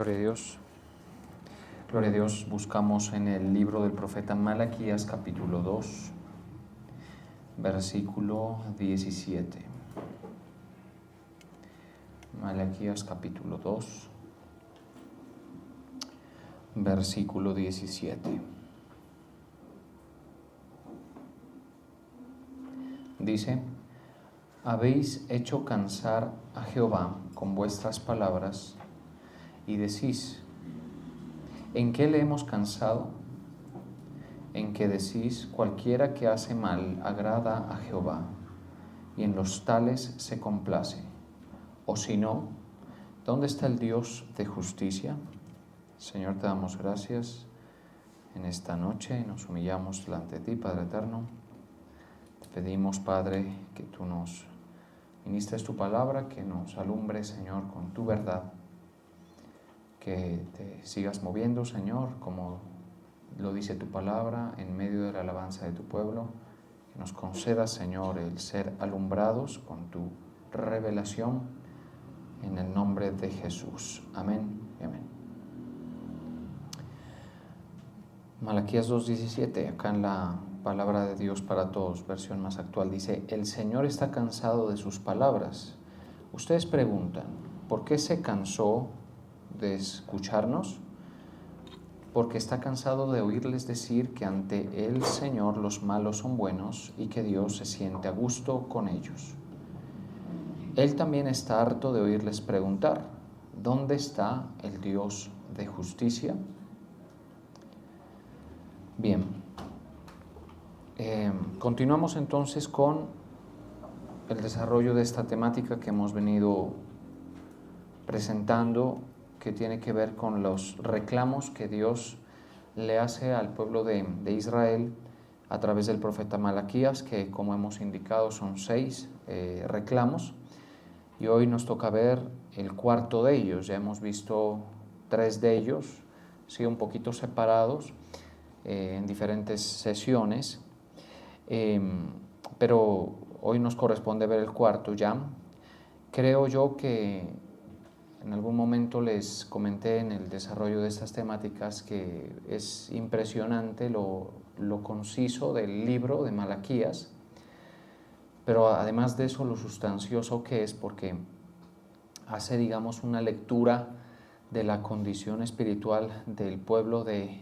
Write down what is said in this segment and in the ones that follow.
Gloria a Dios. Gloria a Dios. Buscamos en el libro del profeta Malaquías, capítulo 2, versículo 17. Malaquías, capítulo 2, versículo 17. Dice: habéis hecho cansar a Jehová con vuestras palabras y decís: ¿en qué le hemos cansado? En que decís: cualquiera que hace mal agrada a Jehová, y en los tales se complace. O si no, ¿dónde está el Dios de justicia? Señor, te damos gracias en esta noche, nos humillamos delante de ti, Padre eterno. Te pedimos, Padre, que tú nos ministres tu palabra, que nos alumbres, Señor, con tu verdad, que te sigas moviendo, Señor, como lo dice tu palabra, en medio de la alabanza de tu pueblo, que nos concedas, Señor, el ser alumbrados con tu revelación, en el nombre de Jesús. Amén y amén. Malaquías 2:17, acá en la palabra de Dios para todos, versión más actual, dice: el Señor está cansado de sus palabras. Ustedes preguntan, ¿por qué se cansó de escucharnos? Porque está cansado de oírles decir que ante el Señor los malos son buenos y que Dios se siente a gusto con ellos. Él también está harto de oírles preguntar: ¿dónde está el Dios de justicia? Bien, continuamos entonces con el desarrollo de esta temática que hemos venido presentando, que tiene que ver con los reclamos que Dios le hace al pueblo de Israel a través del profeta Malaquías, que, como hemos indicado, son 6 reclamos, y hoy nos toca ver el cuarto de ellos. Ya hemos visto 3 de ellos, sí, un poquito separados en diferentes sesiones, pero hoy nos corresponde ver el cuarto ya. Creo yo que en algún momento les comenté en el desarrollo de estas temáticas que es impresionante lo conciso del libro de Malaquías, pero además de eso lo sustancioso que es, porque hace, digamos, una lectura de la condición espiritual del pueblo de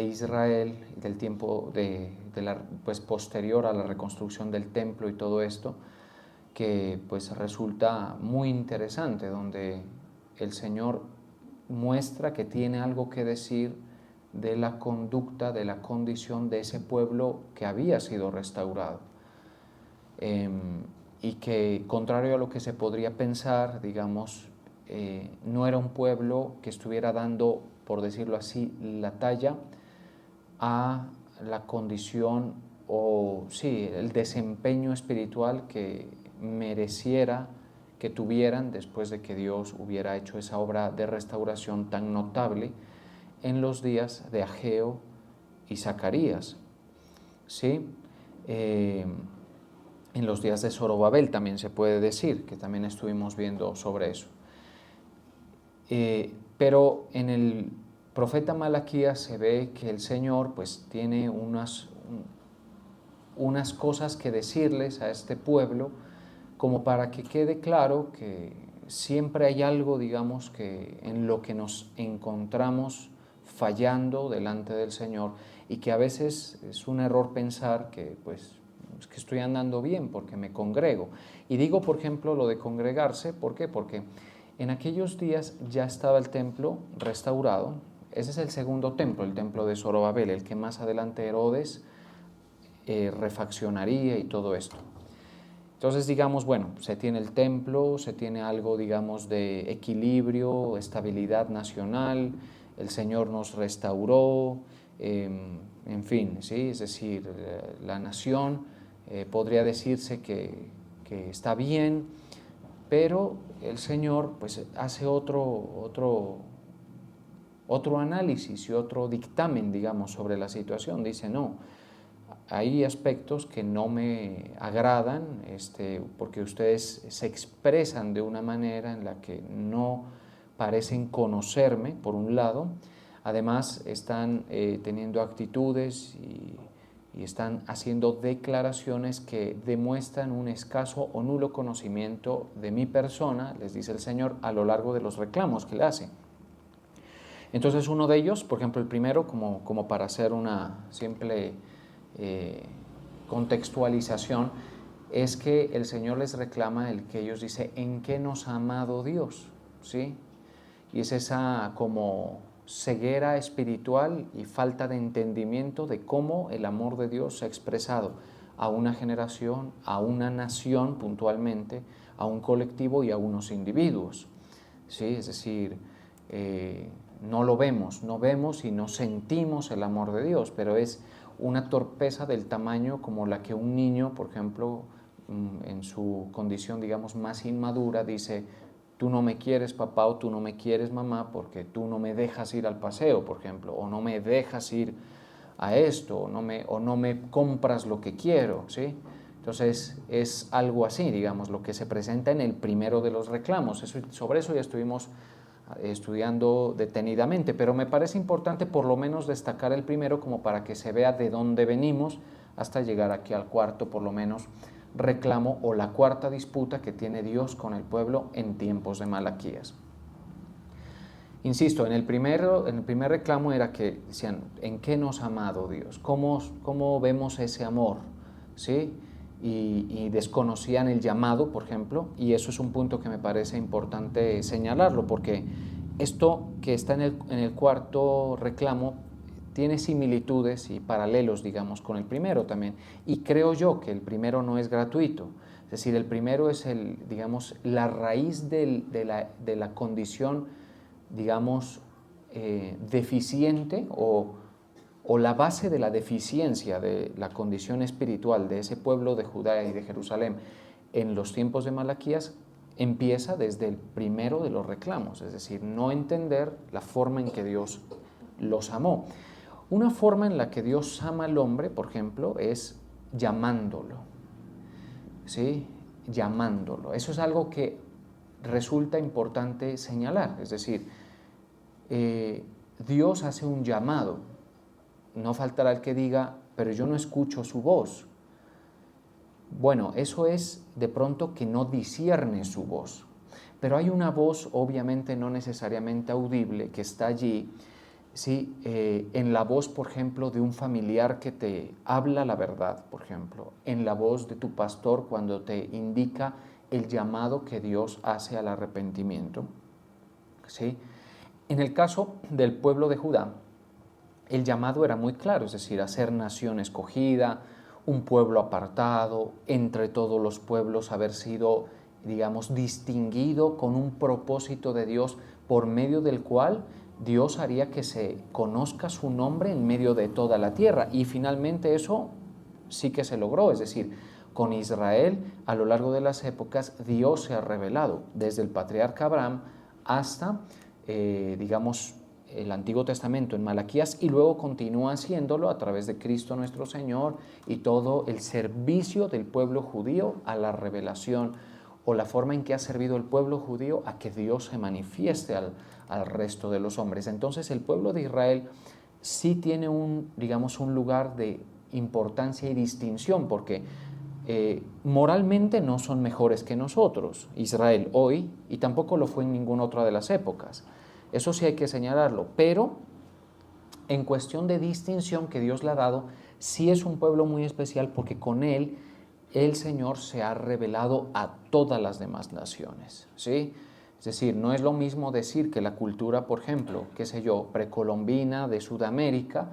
Israel, del tiempo pues posterior a la reconstrucción del templo y todo esto, que pues resulta muy interesante, donde el Señor muestra que tiene algo que decir de la conducta, de la condición de ese pueblo que había sido restaurado, y que, contrario a lo que se podría pensar, digamos, no era un pueblo que estuviera dando, por decirlo así, la talla a la condición o sí, el desempeño espiritual que mereciera que tuvieran después de que Dios hubiera hecho esa obra de restauración tan notable en los días de Ageo y Zacarías, ¿sí? En los días de Zorobabel también se puede decir, que también estuvimos viendo sobre eso. Pero en el profeta Malaquías se ve que el Señor pues tiene unas cosas que decirles a este pueblo, como para que quede claro que siempre hay algo, digamos, que en lo que nos encontramos fallando delante del Señor, y que a veces es un error pensar que pues es que estoy andando bien porque me congrego. Y digo, por ejemplo, lo de congregarse, ¿por qué? Porque en aquellos días ya estaba el templo restaurado. Ese es el segundo templo, el templo de Zorobabel, el que más adelante Herodes refaccionaría y todo esto. Entonces, digamos, bueno, se tiene el templo, se tiene algo, digamos, de equilibrio, estabilidad nacional, el Señor nos restauró, en fin, ¿sí? Es decir, la nación podría decirse que está bien, pero el Señor pues hace otro análisis y otro dictamen, digamos, sobre la situación. Dice: no, hay aspectos que no me agradan, porque ustedes se expresan de una manera en la que no parecen conocerme, por un lado. Además, están teniendo actitudes y están haciendo declaraciones que demuestran un escaso o nulo conocimiento de mi persona, les dice el Señor, a lo largo de los reclamos que le hace. Entonces, uno de ellos, por ejemplo, el primero, como para hacer una simple contextualización, es que el Señor les reclama el que ellos dicen, ¿en qué nos ha amado Dios? ¿Sí? Y es esa como ceguera espiritual y falta de entendimiento de cómo el amor de Dios se ha expresado a una generación, a una nación puntualmente, a un colectivo y a unos individuos. ¿Sí? Es decir, no lo vemos, no vemos y no sentimos el amor de Dios, pero es una torpeza del tamaño como la que un niño, por ejemplo, en su condición, digamos, más inmadura, dice, tú no me quieres papá o tú no me quieres mamá porque tú no me dejas ir al paseo, por ejemplo, o no me dejas ir a esto, o no me compras lo que quiero, ¿sí? Entonces es algo así, digamos, lo que se presenta en el primero de los reclamos. Sobre eso ya estuvimos estudiando detenidamente, pero me parece importante por lo menos destacar el primero como para que se vea de dónde venimos hasta llegar aquí al cuarto, por lo menos, reclamo o la cuarta disputa que tiene Dios con el pueblo en tiempos de Malaquías. Insisto, en el primer reclamo era que decían, ¿en qué nos ha amado Dios? ¿Cómo vemos ese amor? ¿Sí? Y desconocían el llamado, por ejemplo, y eso es un punto que me parece importante señalarlo, porque esto que está en el cuarto reclamo tiene similitudes y paralelos, digamos, con el primero también, y creo yo que el primero no es gratuito, es decir, el primero es digamos, la raíz de la condición, digamos, deficiente o la base de la deficiencia de la condición espiritual de ese pueblo de Judá y de Jerusalén en los tiempos de Malaquías empieza desde el primero de los reclamos, es decir, no entender la forma en que Dios los amó. Una forma en la que Dios ama al hombre, por ejemplo, es llamándolo, ¿sí? Llamándolo. Eso es algo que resulta importante señalar, es decir, Dios hace un llamado. No faltará el que diga, pero yo no escucho su voz. Bueno, eso es de pronto que no discierne su voz. Pero hay una voz, obviamente no necesariamente audible, que está allí, ¿sí? En la voz, por ejemplo, de un familiar que te habla la verdad, por ejemplo, en la voz de tu pastor cuando te indica el llamado que Dios hace al arrepentimiento, ¿sí? En el caso del pueblo de Judá, el llamado era muy claro, es decir, a ser nación escogida, un pueblo apartado, entre todos los pueblos haber sido, digamos, distinguido con un propósito de Dios por medio del cual Dios haría que se conozca su nombre en medio de toda la tierra. Y finalmente eso sí que se logró, es decir, con Israel a lo largo de las épocas Dios se ha revelado, desde el patriarca Abraham hasta, digamos, el Antiguo Testamento en Malaquías y luego continúa haciéndolo a través de Cristo nuestro Señor y todo el servicio del pueblo judío a la revelación o la forma en que ha servido el pueblo judío a que Dios se manifieste al resto de los hombres. Entonces el pueblo de Israel sí tiene digamos, un lugar de importancia y distinción porque moralmente no son mejores que nosotros, Israel hoy, y tampoco lo fue en ninguna otra de las épocas. Eso sí hay que señalarlo, pero en cuestión de distinción que Dios le ha dado, sí es un pueblo muy especial porque con él el Señor se ha revelado a todas las demás naciones, ¿sí? Es decir, no es lo mismo decir que la cultura, por ejemplo, qué sé yo, precolombina de Sudamérica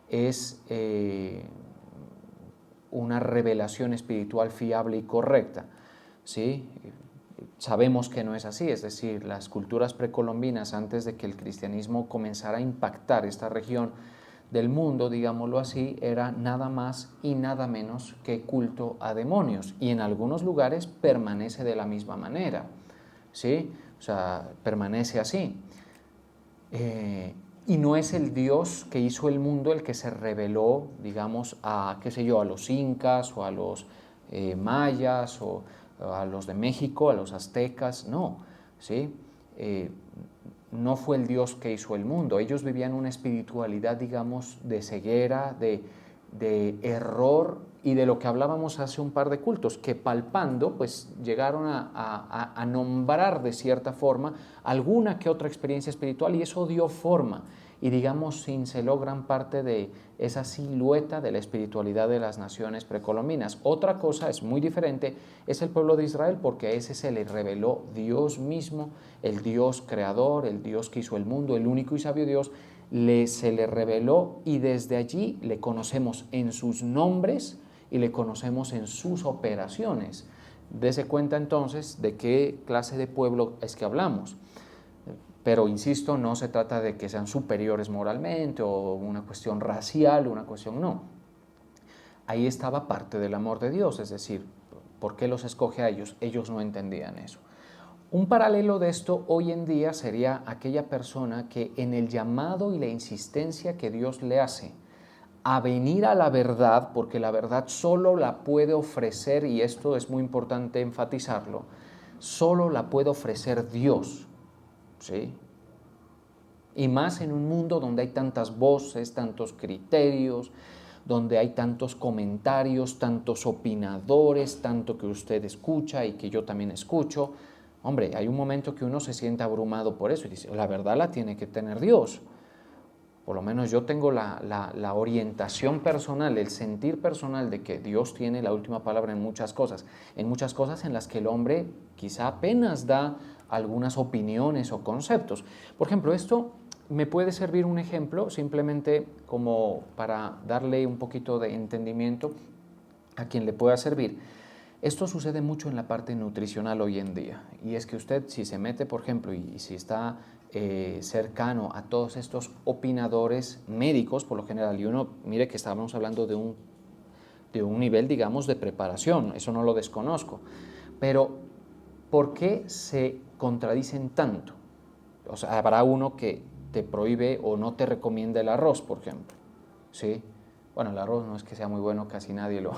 es una revelación espiritual fiable y correcta, ¿sí? Sabemos que no es así, es decir, las culturas precolombinas antes de que el cristianismo comenzara a impactar esta región del mundo, digámoslo así, era nada más y nada menos que culto a demonios y en algunos lugares permanece de la misma manera, ¿sí? O sea, permanece así. Y no es el Dios que hizo el mundo el que se reveló, digamos, a, qué sé yo, a los incas o a los mayas o a los de México, a los aztecas, no, ¿sí? no fue el Dios que hizo el mundo. Ellos vivían una espiritualidad, digamos, de ceguera, de error y de lo que hablábamos hace un par de cultos, que palpando, pues llegaron a nombrar de cierta forma alguna que otra experiencia espiritual y eso dio forma y digamos cinceló gran parte de esa silueta de la espiritualidad de las naciones precolombinas. Otra cosa es muy diferente, es el pueblo de Israel, porque a ese se le reveló Dios mismo, el Dios creador, el Dios que hizo el mundo, el único y sabio Dios, se le reveló y desde allí le conocemos en sus nombres y le conocemos en sus operaciones. Dese cuenta entonces de qué clase de pueblo es que hablamos. Pero insisto, no se trata de que sean superiores moralmente o una cuestión racial, una cuestión no. Ahí estaba parte del amor de Dios, es decir, ¿por qué los escoge a ellos? Ellos no entendían eso. Un paralelo de esto hoy en día sería aquella persona que en el llamado y la insistencia que Dios le hace a venir a la verdad, porque la verdad solo la puede ofrecer, y esto es muy importante enfatizarlo, solo la puede ofrecer Dios, ¿sí? Y más en un mundo donde hay tantas voces, tantos criterios, donde hay tantos comentarios, tantos opinadores, tanto que usted escucha y que yo también escucho. Hombre, hay un momento que uno se siente abrumado por eso y dice, la verdad la tiene que tener Dios. Por lo menos yo tengo la orientación personal, el sentir personal de que Dios tiene la última palabra en muchas cosas en las que el hombre quizá apenas da algunas opiniones o conceptos. Por ejemplo, esto me puede servir un ejemplo simplemente como para darle un poquito de entendimiento a quien le pueda servir. Esto sucede mucho en la parte nutricional hoy en día y es que usted si se mete, por ejemplo, y si está cercano a todos estos opinadores médicos, por lo general, y uno, mire que estábamos hablando de un nivel, digamos, de preparación, eso no lo desconozco, pero ¿por qué se contradicen tanto? O sea, habrá uno que te prohíbe o no te recomienda el arroz, por ejemplo, ¿sí? Bueno, el arroz no es que sea muy bueno, casi nadie lo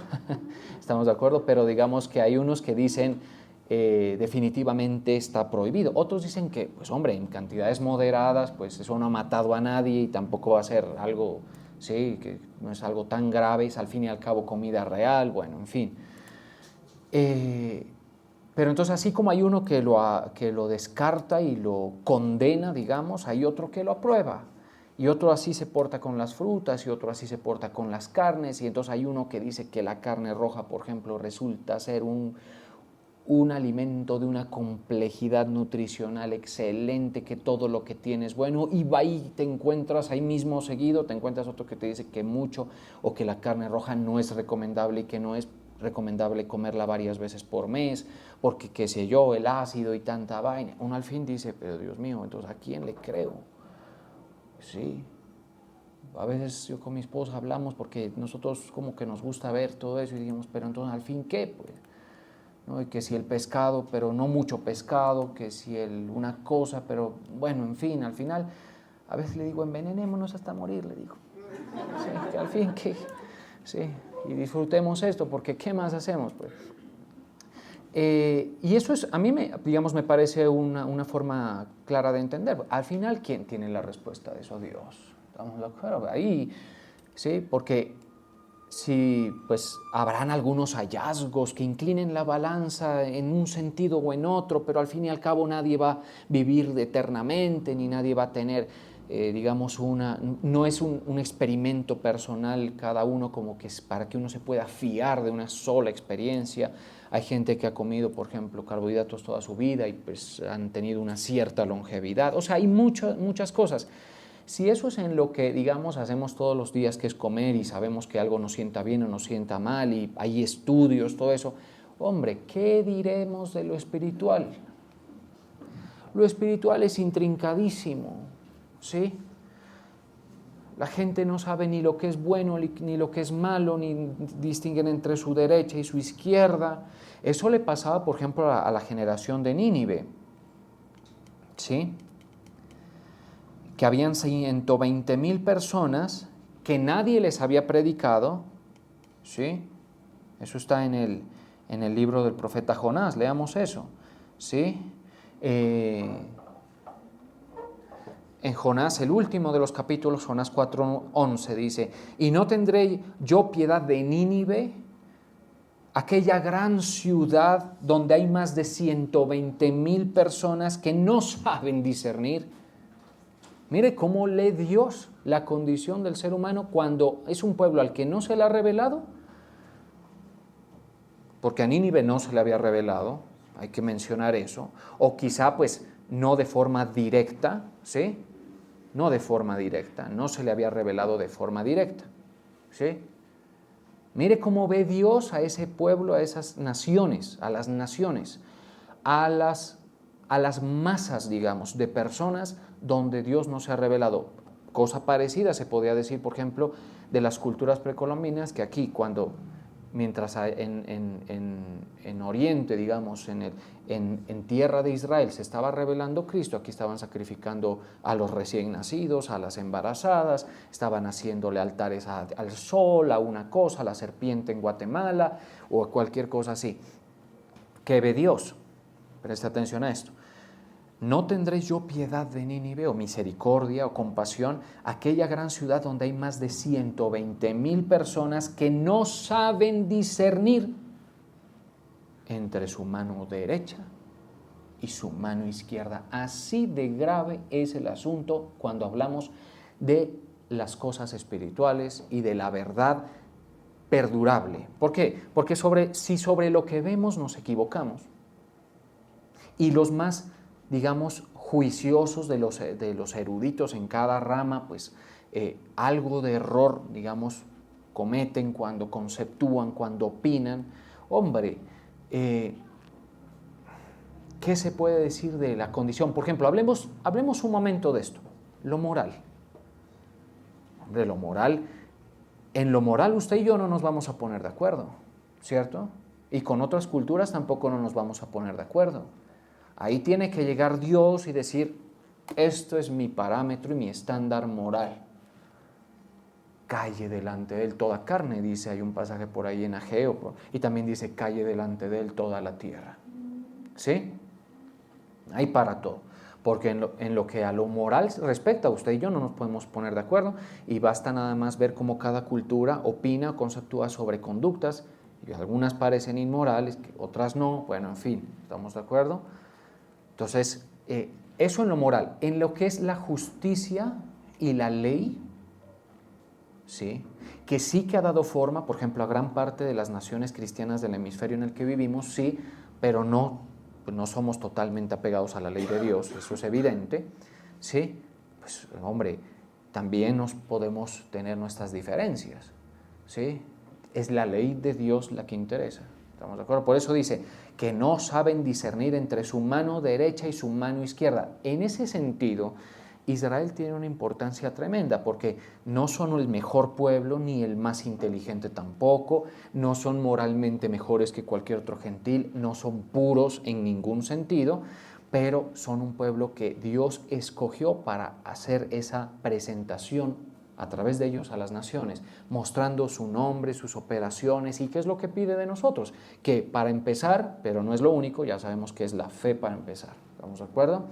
estamos de acuerdo, pero digamos que hay unos que dicen definitivamente está prohibido. Otros dicen que, pues hombre, en cantidades moderadas, pues eso no ha matado a nadie y tampoco va a ser algo, sí, que no es algo tan grave, es al fin y al cabo comida real, bueno, en fin. Pero entonces así como hay uno que lo descarta y lo condena, digamos, hay otro que lo aprueba. Y otro así se porta con las frutas y otro así se porta con las carnes. Y entonces hay uno que dice que la carne roja, por ejemplo, resulta ser un alimento de una complejidad nutricional excelente, que todo lo que tienes bueno, y va y te encuentras ahí mismo seguido, te encuentras otro que te dice que mucho o que la carne roja no es recomendable y que no es recomendable comerla varias veces por mes, porque qué sé yo, el ácido y tanta vaina. Uno al fin dice, pero Dios mío, entonces ¿a quién le creo? Sí, a veces yo con mi esposa hablamos porque nosotros como que nos gusta ver todo eso y decimos, pero entonces ¿al fin qué? Pues, ¿no? Y que si el pescado, pero no mucho pescado, que si una cosa, pero bueno, en fin, al final, a veces le digo, envenenémonos hasta morir, le digo. Sí, que al fin, que, sí, y disfrutemos esto, porque ¿qué más hacemos? Pues? Y eso es, a mí, digamos, me parece una forma clara de entender. Al final, ¿quién tiene la respuesta de eso? Dios. ¿Estamos de acuerdo? Ahí, sí, porque si pues habrán algunos hallazgos que inclinen la balanza en un sentido o en otro, pero al fin y al cabo nadie va a vivir eternamente, ni nadie va a tener, digamos, no es un experimento personal cada uno como que es para que uno se pueda fiar de una sola experiencia. Hay gente que ha comido, por ejemplo, carbohidratos toda su vida y pues han tenido una cierta longevidad. O sea, hay muchas cosas. Si eso es en lo que, digamos, hacemos todos los días, que es comer y sabemos que algo nos sienta bien o nos sienta mal y hay estudios, todo eso, hombre, ¿qué diremos de lo espiritual? Lo espiritual es intrincadísimo, ¿sí? La gente no sabe ni lo que es bueno ni lo que es malo, ni distinguen entre su derecha y su izquierda. Eso le pasaba, por ejemplo, a la generación de Nínive, ¿sí? Que habían 120,000 personas que nadie les había predicado, ¿sí? Eso está en el libro del profeta Jonás, leamos eso, ¿sí? En Jonás, el último de los capítulos, Jonás 4:11 dice, y no tendré yo piedad de Nínive, aquella gran ciudad donde hay más de 120,000 personas que no saben discernir. Mire cómo lee Dios la condición del ser humano cuando es un pueblo al que no se le ha revelado, porque a Nínive no se le había revelado, hay que mencionar eso, o quizá pues no de forma directa, ¿sí? No de forma directa, no se le había revelado de forma directa, ¿sí? Mire cómo ve Dios a ese pueblo, a esas naciones, a las naciones, a las masas, digamos, de personas donde Dios no se ha revelado. Cosa parecida se podría decir, por ejemplo, de las culturas precolombinas, que aquí mientras en Oriente, digamos, en tierra de Israel se estaba revelando Cristo, aquí estaban sacrificando a los recién nacidos, a las embarazadas, estaban haciéndole altares al sol, a una cosa, a la serpiente en Guatemala o a cualquier cosa así. ¿Qué ve Dios? Preste atención a esto. ¿No tendré yo piedad de Nínive o misericordia o compasión, aquella gran ciudad donde hay más de 120,000 personas que no saben discernir entre su mano derecha y su mano izquierda? Así de grave es el asunto cuando hablamos de las cosas espirituales y de la verdad perdurable. ¿Por qué? Porque si sobre lo que vemos nos equivocamos, y los más, digamos, juiciosos de los eruditos en cada rama, pues algo de error, digamos, cometen cuando conceptúan, cuando opinan. Hombre, ¿qué se puede decir de la condición? Por ejemplo, hablemos un momento de esto, lo moral. Hombre, en lo moral usted y yo no nos vamos a poner de acuerdo, ¿cierto? Y con otras culturas tampoco no nos vamos a poner de acuerdo. Ahí tiene que llegar Dios y decir, esto es mi parámetro y mi estándar moral. Calle delante de él toda carne, dice, hay un pasaje por ahí en Ageo, y también dice, calle delante de él toda la tierra. ¿Sí? Hay para todo. Porque en lo que a lo moral respecta, usted y yo no nos podemos poner de acuerdo, y basta nada más ver cómo cada cultura opina o conceptúa sobre conductas, y algunas parecen inmorales, otras no, bueno, en fin, ¿estamos de acuerdo? Entonces, eso en lo moral. En lo que es la justicia y la ley, ¿sí? Que sí que ha dado forma, por ejemplo, a gran parte de las naciones cristianas del hemisferio en el que vivimos, sí, pero no somos totalmente apegados a la ley de Dios, eso es evidente, ¿sí? Pues, hombre, también nos podemos tener nuestras diferencias, ¿sí? Es la ley de Dios la que interesa. ¿Estamos de acuerdo? Por eso dice que no saben discernir entre su mano derecha y su mano izquierda. En ese sentido, Israel tiene una importancia tremenda porque no son el mejor pueblo ni el más inteligente tampoco, no son moralmente mejores que cualquier otro gentil, no son puros en ningún sentido, pero son un pueblo que Dios escogió para hacer esa presentación a través de ellos a las naciones, mostrando su nombre, sus operaciones. ¿Y qué es lo que pide de nosotros? Que para empezar, pero no es lo único, ya sabemos que es la fe para empezar. ¿Estamos de acuerdo?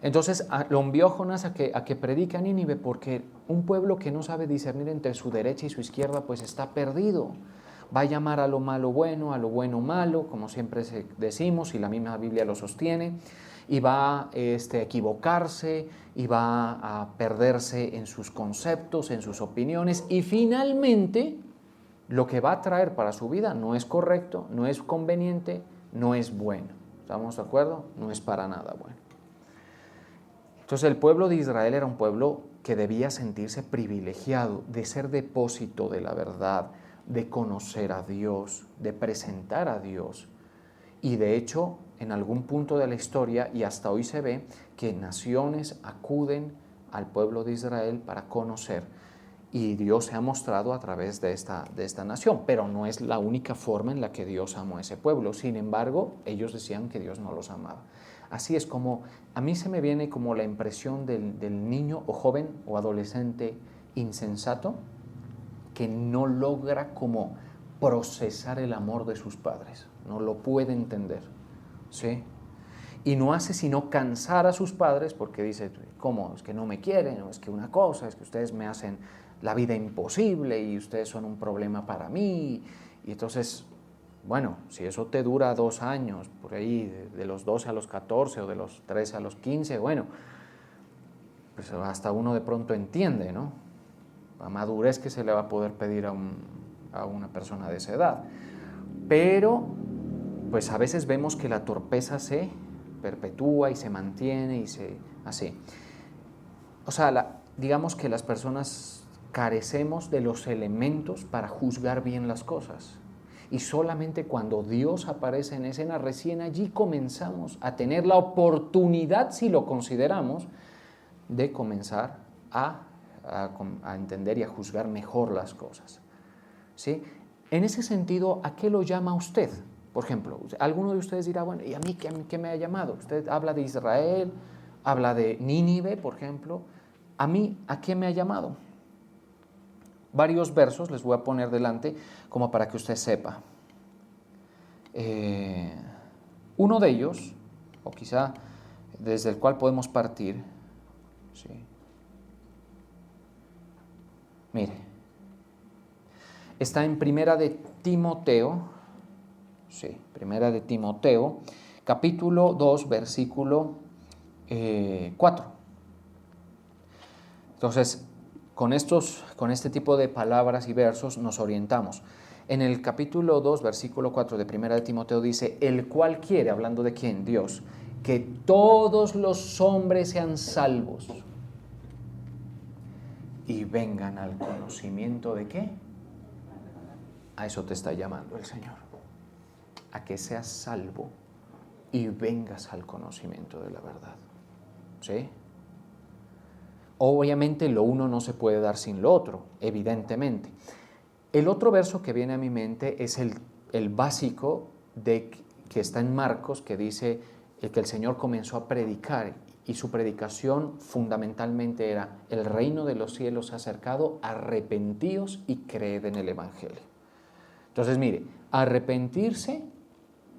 Entonces lo envió Jonás a que predique a Nínive, porque un pueblo que no sabe discernir entre su derecha y su izquierda, pues está perdido. Va a llamar a lo malo bueno, a lo bueno malo, como siempre decimos, y la misma Biblia lo sostiene, y va a equivocarse, y va a perderse en sus conceptos, en sus opiniones, y finalmente lo que va a traer para su vida no es correcto, no es conveniente, no es bueno. ¿Estamos de acuerdo? No es para nada bueno. Entonces el pueblo de Israel era un pueblo que debía sentirse privilegiado de ser depósito de la verdad, de conocer a Dios, de presentar a Dios. Y de hecho, en algún punto de la historia, y hasta hoy se ve, que naciones acuden al pueblo de Israel para conocer. Y Dios se ha mostrado a través de esta nación, pero no es la única forma en la que Dios amó a ese pueblo. Sin embargo, ellos decían que Dios no los amaba. Así es como, a mí se me viene como la impresión del niño o joven o adolescente insensato que no logra como procesar el amor de sus padres, no lo puede entender, ¿sí? y no hace sino cansar a sus padres porque dice, ¿cómo? Es que no me quieren, o es que una cosa, es que ustedes me hacen la vida imposible y ustedes son un problema para mí. Y entonces, bueno, si eso te dura 2 años, por ahí, de los 12 a los 14 o de los 13 a los 15, bueno, pues hasta uno de pronto entiende, ¿no? La madurez que se le va a poder pedir a una persona de esa edad. Pero, pues a veces vemos que la torpeza se perpetúa y se mantiene y se así. O sea, digamos que las personas carecemos de los elementos para juzgar bien las cosas. Y solamente cuando Dios aparece en escena, recién allí comenzamos a tener la oportunidad, si lo consideramos, de comenzar a entender y a juzgar mejor las cosas. ¿Sí? En ese sentido, ¿a qué lo llama usted? Por ejemplo, alguno de ustedes dirá, bueno, ¿y a mí qué me ha llamado? Usted habla de Israel, habla de Nínive, por ejemplo. ¿A mí a qué me ha llamado? Varios versos les voy a poner delante como para que usted sepa. Uno de ellos, o quizá desde el cual podemos partir, ¿sí? Mire, está en Primera de Timoteo, sí, Primera de Timoteo, capítulo 2, versículo 4. Entonces, con este tipo de palabras y versos nos orientamos. En el capítulo 2, versículo 4 de Primera de Timoteo dice, el cual quiere, hablando de quién, Dios, que todos los hombres sean salvos y vengan al conocimiento de ¿qué? A eso te está llamando el Señor, a que seas salvo y vengas al conocimiento de la verdad. ¿Sí? Obviamente lo uno no se puede dar sin lo otro, evidentemente. El otro verso que viene a mi mente es el básico que está en Marcos, que dice que el Señor comenzó a predicar y su predicación fundamentalmente era: el reino de los cielos se ha acercado, arrepentíos y creed en el Evangelio. Entonces, mire, arrepentirse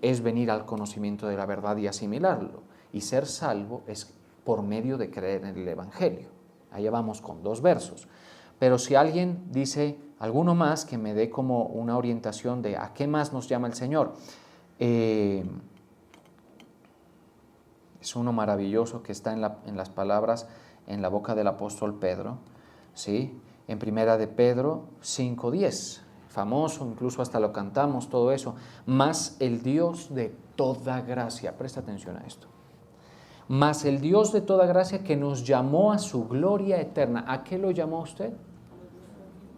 es venir al conocimiento de la verdad y asimilarlo, y ser salvo es por medio de creer en el Evangelio. Allá vamos con 2 versos. Pero si alguien dice alguno más que me dé como una orientación de a qué más nos llama el Señor, es uno maravilloso que está en las palabras en la boca del apóstol Pedro, ¿sí? En Primera de Pedro 5:10, famoso, incluso hasta lo cantamos, todo eso. Mas el Dios de toda gracia, presta atención a esto, mas el Dios de toda gracia que nos llamó a su gloria eterna. ¿A qué lo llamó usted?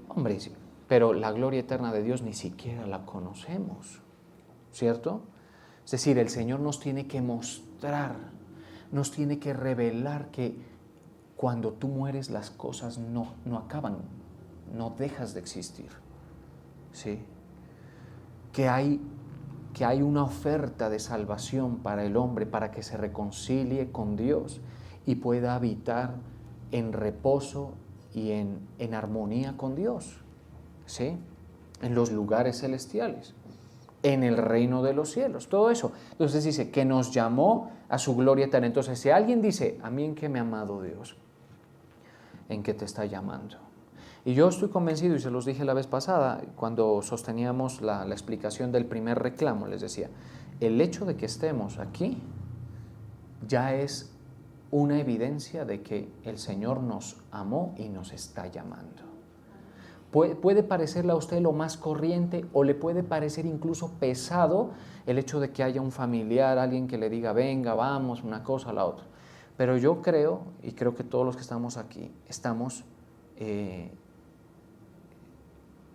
Hombre, sí, pero la gloria eterna de Dios ni siquiera la conocemos, ¿cierto? Es decir, el Señor nos tiene que mostrar, nos tiene que revelar que cuando tú mueres las cosas no acaban, no dejas de existir, ¿sí? Que hay una oferta de salvación para el hombre, para que se reconcilie con Dios y pueda habitar en reposo y en armonía con Dios, ¿sí? En los lugares celestiales, en el reino de los cielos, todo eso. Entonces dice que nos llamó a su gloria eterna. Entonces, si alguien dice, ¿a mí en qué me ha amado Dios? ¿En qué te está llamando? Y yo estoy convencido, y se los dije la vez pasada, cuando sosteníamos la explicación del primer reclamo, les decía, el hecho de que estemos aquí ya es una evidencia de que el Señor nos amó y nos está llamando. Puede parecerle a usted lo más corriente o le puede parecer incluso pesado el hecho de que haya un familiar, alguien que le diga, venga, vamos, una cosa a la otra. Pero yo creo, y creo que todos los que estamos aquí, estamos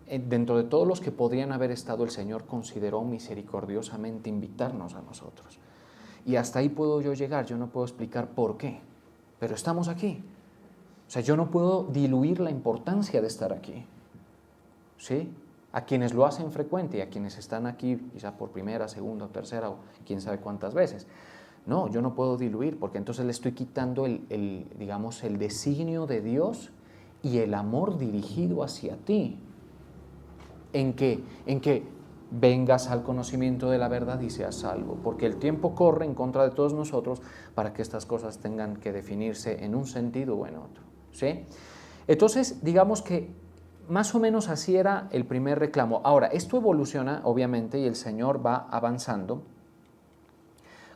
dentro de todos los que podrían haber estado, el Señor consideró misericordiosamente invitarnos a nosotros. Y hasta ahí puedo yo llegar, yo no puedo explicar por qué, pero estamos aquí. O sea, yo no puedo diluir la importancia de estar aquí, ¿sí? A quienes lo hacen frecuente y a quienes están aquí quizá por primera, segunda o tercera o quién sabe cuántas veces. No, yo no puedo diluir porque entonces le estoy quitando digamos, el designio de Dios y el amor dirigido hacia ti. ¿En qué? vengas al conocimiento de la verdad y seas salvo, porque el tiempo corre en contra de todos nosotros para que estas cosas tengan que definirse en un sentido o en otro, ¿sí? Entonces, digamos que más o menos así era el primer reclamo. Ahora, esto evoluciona, obviamente, y el Señor va avanzando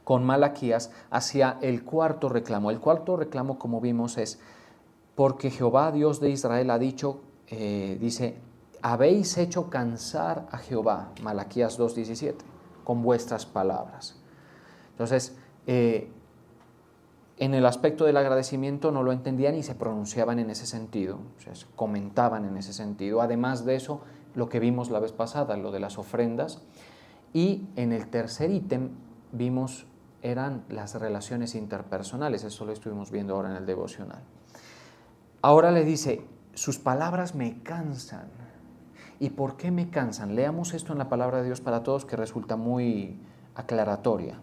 con Malaquías hacia el cuarto reclamo. El cuarto reclamo, como vimos, es porque Jehová, Dios de Israel, ha dicho, dice, habéis hecho cansar a Jehová, Malaquías 2:17, con vuestras palabras. Entonces, en el aspecto del agradecimiento no lo entendían y se pronunciaban en ese sentido, o sea, se comentaban en ese sentido. Además de eso, lo que vimos la vez pasada, lo de las ofrendas. Y en el tercer ítem vimos, eran las relaciones interpersonales, eso lo estuvimos viendo ahora en el devocional. Ahora le dice, sus palabras me cansan. ¿Y por qué me cansan? Leamos esto en la palabra de Dios para todos, que resulta muy aclaratoria.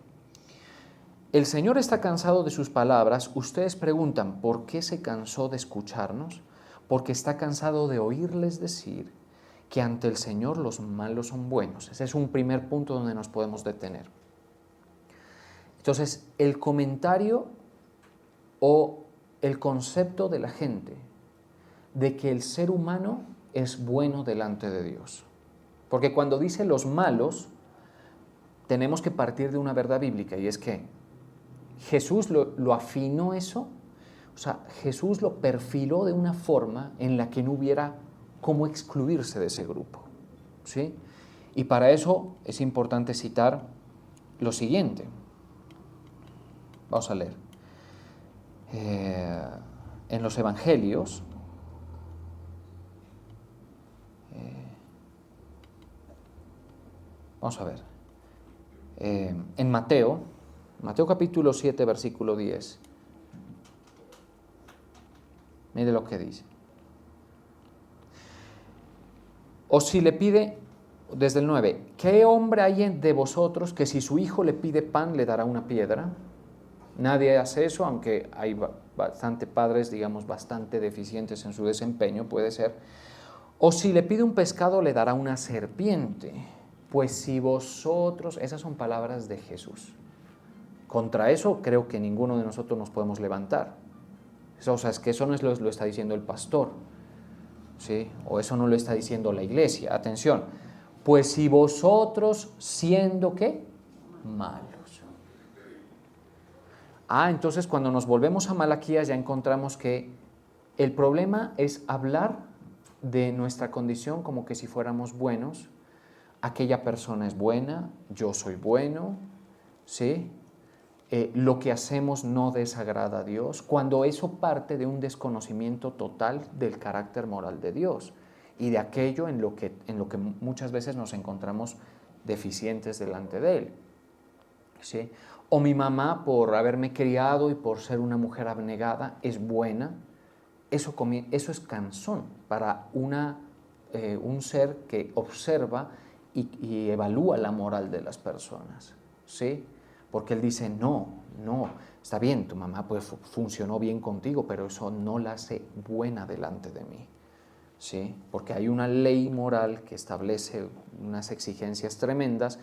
El Señor está cansado de sus palabras. Ustedes preguntan, ¿por qué se cansó de escucharnos? Porque está cansado de oírles decir que ante el Señor los malos son buenos. Ese es un primer punto donde nos podemos detener. Entonces, el comentario o el concepto de la gente de que el ser humano es bueno delante de Dios. Porque cuando dice los malos, tenemos que partir de una verdad bíblica, y es que Jesús lo afinó eso, o sea, Jesús lo perfiló de una forma en la que no hubiera cómo excluirse de ese grupo, ¿sí? Y para eso es importante citar lo siguiente. Vamos a leer. En los evangelios, vamos a ver, en Mateo capítulo 7, versículo 10, mire lo que dice. O si le pide, desde el 9, ¿qué hombre hay de vosotros que si su hijo le pide pan le dará una piedra? Nadie hace eso, aunque hay bastante padres, digamos, bastante deficientes en su desempeño, puede ser. O si le pide un pescado le dará una serpiente. Pues si vosotros, esas son palabras de Jesús. Contra eso creo que ninguno de nosotros nos podemos levantar. O sea, es que eso no es lo está diciendo el pastor, ¿sí? O eso no lo está diciendo la iglesia. Atención, pues si vosotros siendo, ¿qué? Malos. Entonces cuando nos volvemos a Malaquías ya encontramos que el problema es hablar de nuestra condición como que si fuéramos buenos. Aquella persona es buena, yo soy bueno, ¿sí? Lo que hacemos no desagrada a Dios, cuando eso parte de un desconocimiento total del carácter moral de Dios y de aquello en lo que muchas veces nos encontramos deficientes delante de Él, ¿sí? O mi mamá, por haberme criado y por ser una mujer abnegada, es buena. Eso es cansón para un ser que observa y evalúa la moral de las personas, ¿sí? Porque él dice, no, está bien, tu mamá pues funcionó bien contigo, pero eso no la hace buena delante de mí, ¿sí? Porque hay una ley moral que establece unas exigencias tremendas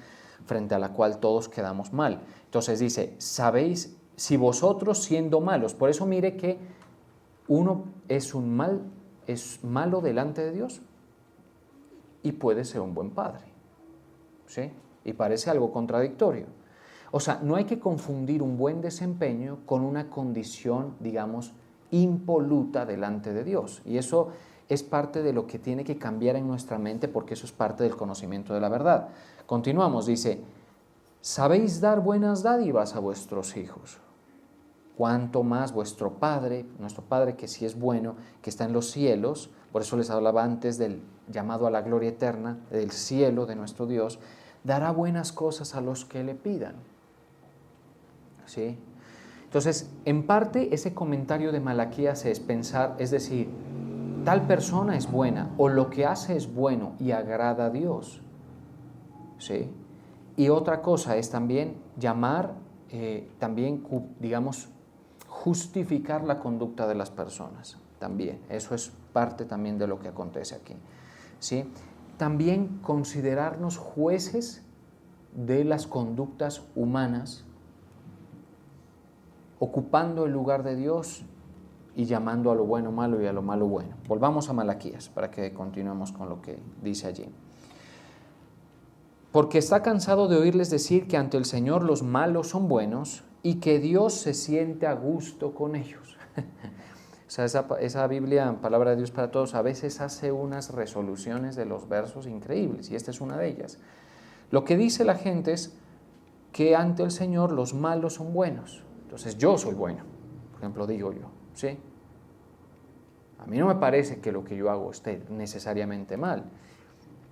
frente a la cual todos quedamos mal. Entonces dice, sabéis, si vosotros siendo malos, por eso mire que uno es malo delante de Dios y puede ser un buen padre, ¿sí? Y parece algo contradictorio. O sea, no hay que confundir un buen desempeño con una condición, digamos, impoluta delante de Dios. Y eso es parte de lo que tiene que cambiar en nuestra mente, porque eso es parte del conocimiento de la verdad. Continuamos, dice, ¿sabéis dar buenas dádivas a vuestros hijos? Cuanto más vuestro Padre, nuestro Padre que sí es bueno, que está en los cielos, por eso les hablaba antes del llamado a la gloria eterna, del cielo de nuestro Dios, dará buenas cosas a los que le pidan. ¿Sí? Entonces, en parte ese comentario de Malaquías es pensar, es decir, tal persona es buena o lo que hace es bueno y agrada a Dios, ¿sí? Y otra cosa es también llamar, también, digamos, justificar la conducta de las personas, también. Eso es parte también de lo que acontece aquí, ¿sí? también considerarnos jueces de las conductas humanas, ocupando el lugar de Dios y llamando a lo bueno malo y a lo malo bueno. Volvamos a Malaquías para que continuemos con lo que dice allí. Porque está cansado de oírles decir que ante el Señor los malos son buenos y que Dios se siente a gusto con ellos. O sea, esa Biblia, Palabra de Dios para Todos, a veces hace unas resoluciones de los versos increíbles, y esta es una de ellas. Lo que dice la gente es que ante el Señor los malos son buenos. Entonces yo soy bueno, por ejemplo, digo yo, ¿sí? A mí no me parece que lo que yo hago esté necesariamente mal,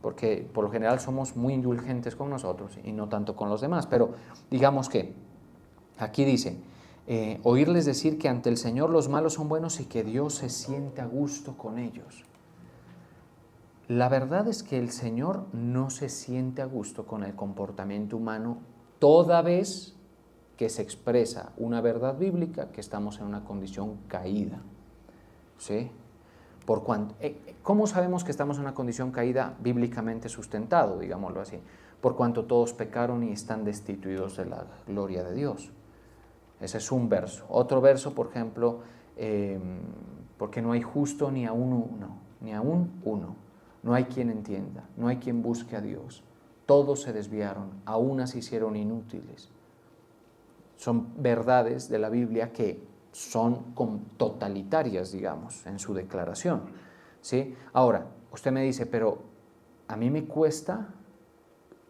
porque por lo general somos muy indulgentes con nosotros y no tanto con los demás, pero digamos que aquí dice, oírles decir que ante el Señor los malos son buenos y que Dios se siente a gusto con ellos. La verdad es que el Señor no se siente a gusto con el comportamiento humano toda vez que se expresa una verdad bíblica que estamos en una condición caída. ¿Sí? ¿Cómo sabemos que estamos en una condición caída bíblicamente sustentado, digámoslo así? Por cuanto todos pecaron y están destituidos de la gloria de Dios. Ese es un verso. Otro verso, por ejemplo, porque no hay justo ni aún uno, ni aún uno. No hay quien entienda, no hay quien busque a Dios. Todos se desviaron, a unas se hicieron inútiles. Son verdades de la Biblia que son totalitarias, digamos, en su declaración, ¿sí? Ahora, usted me dice, pero a mí me cuesta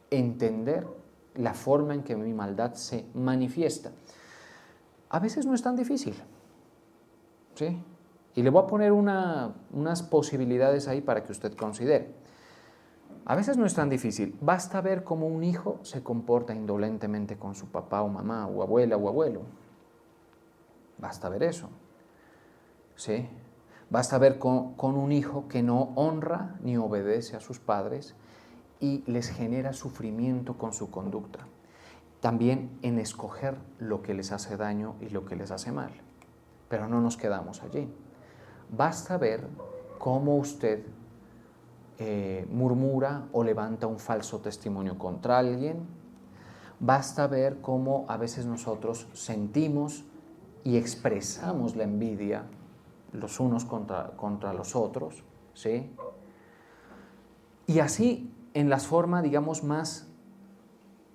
entender la forma en que mi maldad se manifiesta. A veces no es tan difícil, ¿sí? Y le voy a poner unas posibilidades ahí para que usted considere. A veces no es tan difícil. Basta ver cómo un hijo se comporta indolentemente con su papá o mamá o abuela o abuelo. Basta ver eso, ¿sí? Basta ver con un hijo que no honra ni obedece a sus padres y les genera sufrimiento con su conducta. También en escoger lo que les hace daño y lo que les hace mal. Pero no nos quedamos allí. Basta ver cómo usted murmura o levanta un falso testimonio contra alguien. Basta ver cómo a veces nosotros sentimos y expresamos la envidia los unos contra los otros, ¿sí? Y así en la forma, digamos, más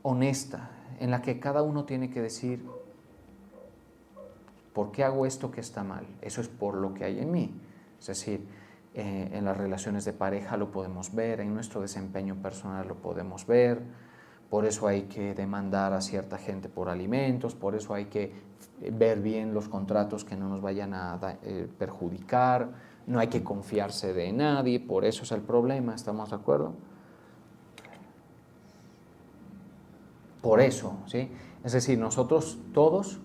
honesta, en la que cada uno tiene que decir, ¿por qué hago esto que está mal? Eso es por lo que hay en mí. Es decir, en las relaciones de pareja lo podemos ver, en nuestro desempeño personal lo podemos ver, por eso hay que demandar a cierta gente por alimentos, por eso hay que ver bien los contratos que no nos vayan a perjudicar, no hay que confiarse de nadie, por eso es el problema, ¿estamos de acuerdo? Por eso, ¿sí? Es decir, nosotros todos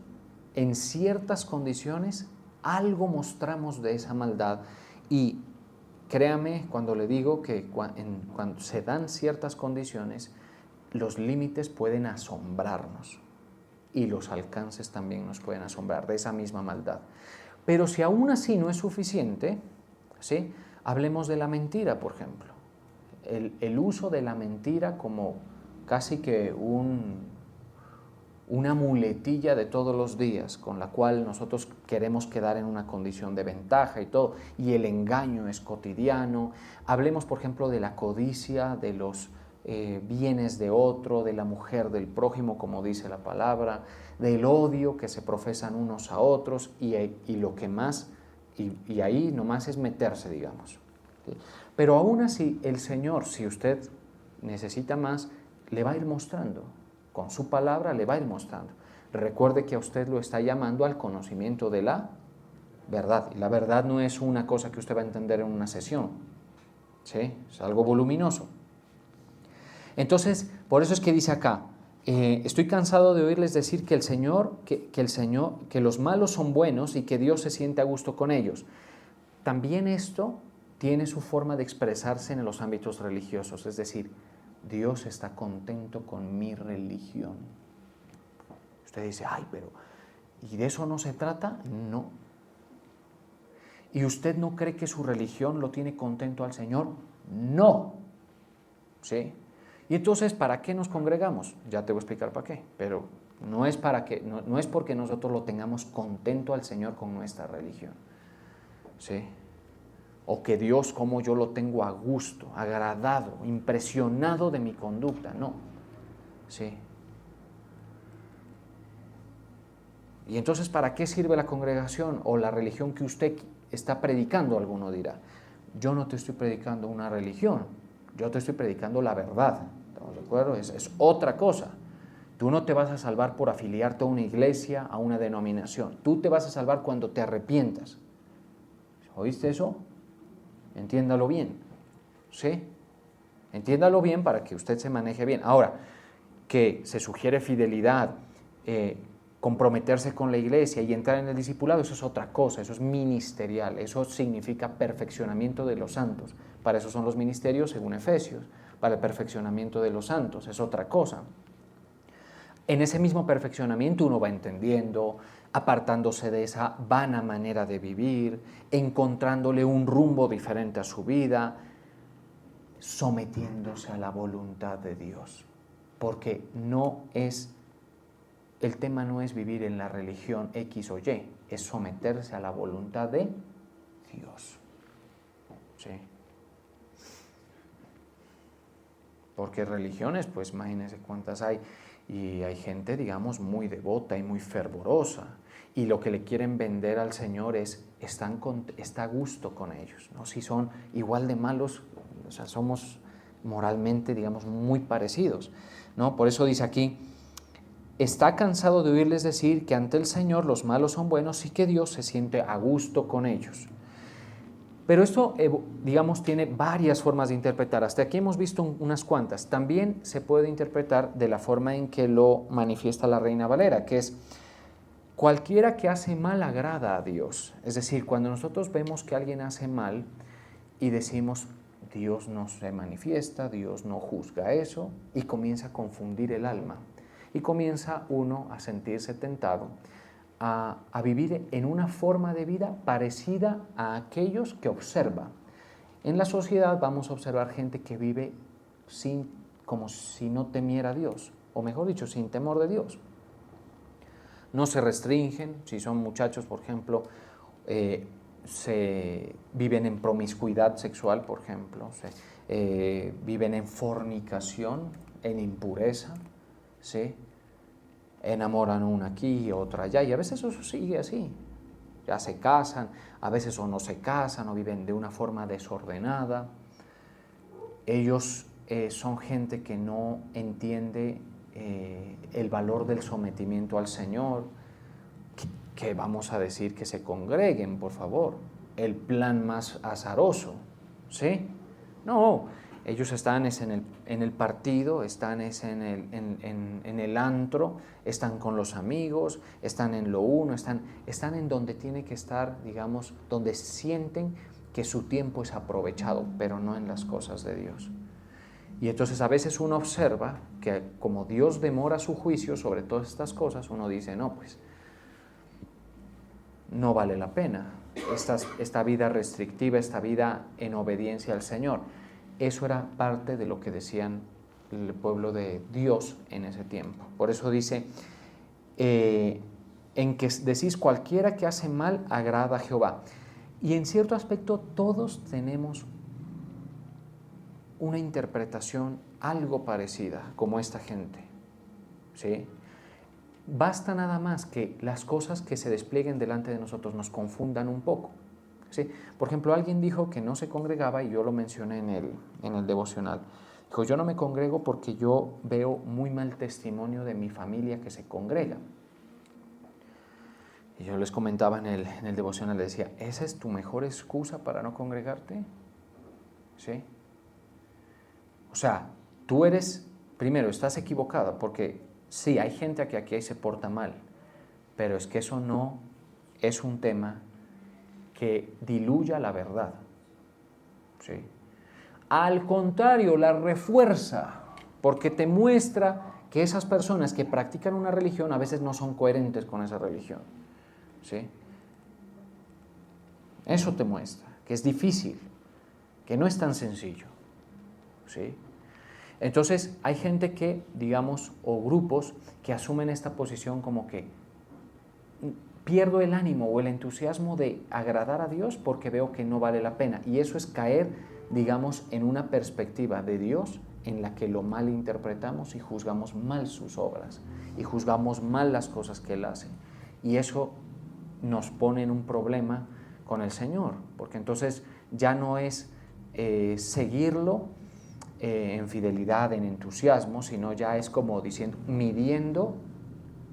en ciertas condiciones algo mostramos de esa maldad y créame cuando le digo que cuando se dan ciertas condiciones, los límites pueden asombrarnos y los alcances también nos pueden asombrar de esa misma maldad. Pero si aún así no es suficiente, ¿sí? Hablemos de la mentira, por ejemplo. El uso de la mentira como casi que una muletilla de todos los días con la cual nosotros queremos quedar en una condición de ventaja y todo, y el engaño es cotidiano. Hablemos, por ejemplo, de la codicia, de los bienes de otro, de la mujer del prójimo, como dice la palabra, del odio que se profesan unos a otros y lo que más, y ahí nomás es meterse, digamos. ¿Sí? Pero aún así, el Señor, si usted necesita más, le va a ir mostrando. Con su palabra le va a ir mostrando. Recuerde que a usted lo está llamando al conocimiento de la verdad. Y la verdad no es una cosa que usted va a entender en una sesión. ¿Sí? Es algo voluminoso. Entonces, por eso es que dice acá, estoy cansado de oírles decir que que los malos son buenos y que Dios se siente a gusto con ellos. También esto tiene su forma de expresarse en los ámbitos religiosos, es decir, Dios está contento con mi religión. Usted dice, ay, pero ¿y de eso no se trata? No. ¿Y usted no cree que su religión lo tiene contento al Señor? No. ¿sí? Y entonces, ¿para qué nos congregamos? Ya te voy a explicar para qué, pero no es porque nosotros lo tengamos contento al Señor con nuestra religión, ¿sí? O que Dios, como yo lo tengo a gusto, agradado, impresionado de mi conducta, no, ¿sí? Y entonces, ¿para qué sirve la congregación o la religión que usted está predicando? Alguno dirá, yo no te estoy predicando una religión, yo te estoy predicando la verdad, ¿estamos de acuerdo? Es otra cosa. Tú no te vas a salvar por afiliarte a una iglesia, a una denominación. Tú te vas a salvar cuando te arrepientas. ¿Oíste eso? Entiéndalo bien, ¿sí? Entiéndalo bien para que usted se maneje bien. Ahora, que se sugiere fidelidad, comprometerse con la iglesia y entrar en el discipulado, eso es otra cosa, eso es ministerial, eso significa perfeccionamiento de los santos. Para eso son los ministerios según Efesios, para el perfeccionamiento de los santos, es otra cosa. En ese mismo perfeccionamiento uno va entendiendo, apartándose de esa vana manera de vivir, encontrándole un rumbo diferente a su vida, sometiéndose a la voluntad de Dios. Porque el tema no es vivir en la religión X o Y, es someterse a la voluntad de Dios. ¿Sí? Porque religiones, pues imagínense cuántas hay. Y hay gente, digamos, muy devota y muy fervorosa. Y lo que le quieren vender al Señor está a gusto con ellos, ¿no? Si son igual de malos, o sea, somos moralmente, digamos, muy parecidos, ¿no? Por eso dice aquí, está cansado de oírles decir que ante el Señor los malos son buenos y que Dios se siente a gusto con ellos. Pero esto, digamos, tiene varias formas de interpretar. Hasta aquí hemos visto unas cuantas. También se puede interpretar de la forma en que lo manifiesta la Reina Valera, que es cualquiera que hace mal agrada a Dios. Es decir, cuando nosotros vemos que alguien hace mal y decimos, Dios no se manifiesta, Dios no juzga eso, y comienza a confundir el alma. Y comienza uno a sentirse tentado a vivir en una forma de vida parecida a aquellos que observa. En la sociedad vamos a observar gente que vive como si no temiera a Dios, o mejor dicho, sin temor de Dios. No se restringen, si son muchachos, por ejemplo, viven en promiscuidad sexual, por ejemplo, viven en fornicación, en impureza, ¿sí? Enamoran una aquí y otra allá, y a veces eso sigue así. Ya se casan, a veces o no se casan, o viven de una forma desordenada. Ellos son gente que no entiende el valor del sometimiento al Señor, que vamos a decir que se congreguen, por favor. El plan más azaroso, ¿sí? No, ellos están en el partido, están en el antro, están con los amigos, están en lo uno, están en donde tiene que estar, digamos, donde sienten que su tiempo es aprovechado, pero no en las cosas de Dios. Y entonces a veces uno observa que como Dios demora su juicio sobre todas estas cosas, uno dice, no, pues no vale la pena esta vida restrictiva, esta vida en obediencia al Señor. Eso era parte de lo que decían el pueblo de Dios en ese tiempo. Por eso dice, en que decís cualquiera que hace mal agrada a Jehová. Y en cierto aspecto todos tenemos una interpretación algo parecida como esta gente, ¿sí? Basta nada más que las cosas que se desplieguen delante de nosotros nos confundan un poco, ¿sí? Por ejemplo, alguien dijo que no se congregaba, y yo lo mencioné en el devocional. Dijo, yo no me congrego porque yo veo muy mal testimonio de mi familia que se congrega. Y yo les comentaba en el devocional, les decía, ¿esa es tu mejor excusa para no congregarte? ¿Sí? O sea, tú primero, estás equivocada, porque sí, hay gente que aquí se porta mal, pero es que eso no es un tema que diluya la verdad, ¿sí? Al contrario, la refuerza, porque te muestra que esas personas que practican una religión a veces no son coherentes con esa religión, ¿sí? Eso te muestra que es difícil, que no es tan sencillo, ¿sí? Entonces hay gente que, digamos, o grupos que asumen esta posición como que pierdo el ánimo o el entusiasmo de agradar a Dios porque veo que no vale la pena. Y eso es caer, digamos, en una perspectiva de Dios en la que lo malinterpretamos y juzgamos mal sus obras y juzgamos mal las cosas que Él hace. Y eso nos pone en un problema con el Señor, porque entonces ya no es seguirlo en fidelidad, en entusiasmo, sino ya es como diciendo, midiendo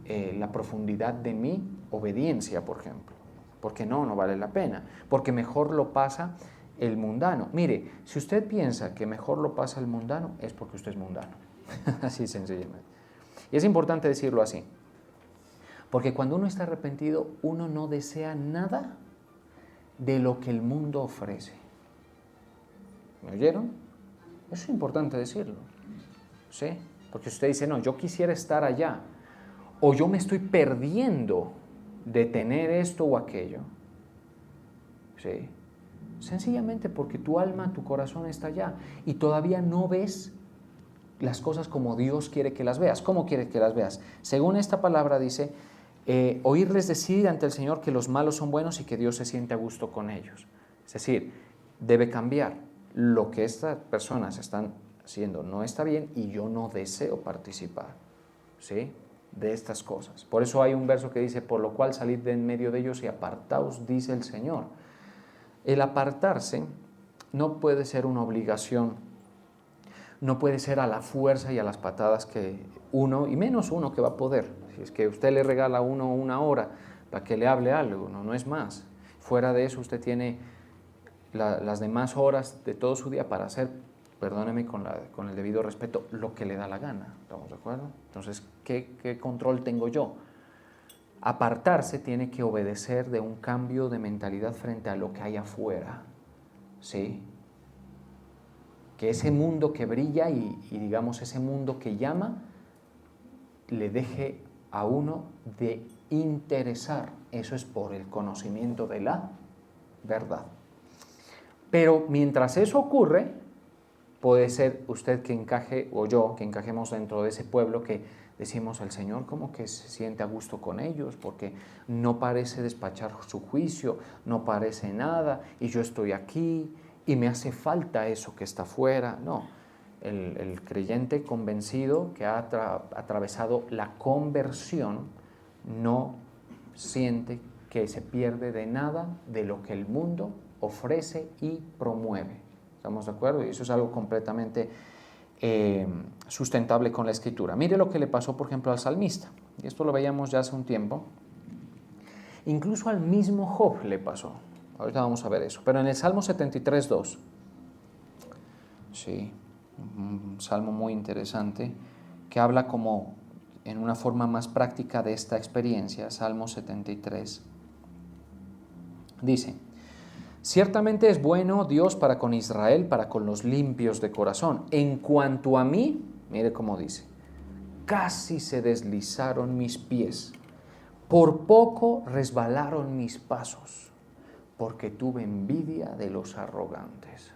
la profundidad de mi obediencia, por ejemplo, porque no vale la pena, porque mejor lo pasa el mundano. Mire, si usted piensa que mejor lo pasa el mundano, es porque usted es mundano, así sencillamente. Y es importante decirlo así, porque cuando uno está arrepentido, uno no desea nada de lo que el mundo ofrece. ¿Me oyeron? Eso es importante decirlo, ¿sí? Porque usted dice, no, yo quisiera estar allá, o yo me estoy perdiendo de tener esto o aquello, ¿sí? Sencillamente porque tu alma, tu corazón está allá y todavía no ves las cosas como Dios quiere que las veas. ¿Cómo quiere que las veas? Según esta palabra dice, oírles decir ante el Señor que los malos son buenos y que Dios se siente a gusto con ellos. Es decir, debe cambiar. Lo que estas personas están haciendo no está bien y yo no deseo participar, ¿sí?, de estas cosas. Por eso hay un verso que dice, por lo cual salid de en medio de ellos y apartaos, dice el Señor. El apartarse no puede ser una obligación, no puede ser a la fuerza y a las patadas que uno, y menos uno que va a poder. Si es que usted le regala a uno una hora para que le hable algo, no es más. Fuera de eso usted tiene las demás horas de todo su día para hacer, perdóneme con el debido respeto, lo que le da la gana. ¿Estamos de acuerdo? Entonces, ¿qué control tengo yo? Apartarse tiene que obedecer de un cambio de mentalidad frente a lo que hay afuera, ¿sí? Que ese mundo que brilla y digamos ese mundo que llama, le deje a uno de interesar. Eso es por el conocimiento de la verdad. Pero mientras eso ocurre, puede ser usted que encaje, o yo, que encajemos dentro de ese pueblo que decimos, el Señor como que se siente a gusto con ellos, porque no parece despachar su juicio, no parece nada, y yo estoy aquí, y me hace falta eso que está afuera. No, el creyente convencido que ha atravesado la conversión no siente que se pierde de nada de lo que el mundo ofrece y promueve. ¿Estamos de acuerdo? Y eso es algo completamente sustentable con la Escritura. Mire lo que le pasó, por ejemplo, al salmista. Y esto lo veíamos ya hace un tiempo. Incluso al mismo Job le pasó. Ahorita vamos a ver eso. Pero en el Salmo 73:2, sí, un salmo muy interesante que habla como en una forma más práctica de esta experiencia. Salmo 73 dice: ciertamente es bueno Dios para con Israel, para con los limpios de corazón. En cuanto a mí, mire cómo dice, casi se deslizaron mis pies, por poco resbalaron mis pasos, porque tuve envidia de los arrogantes.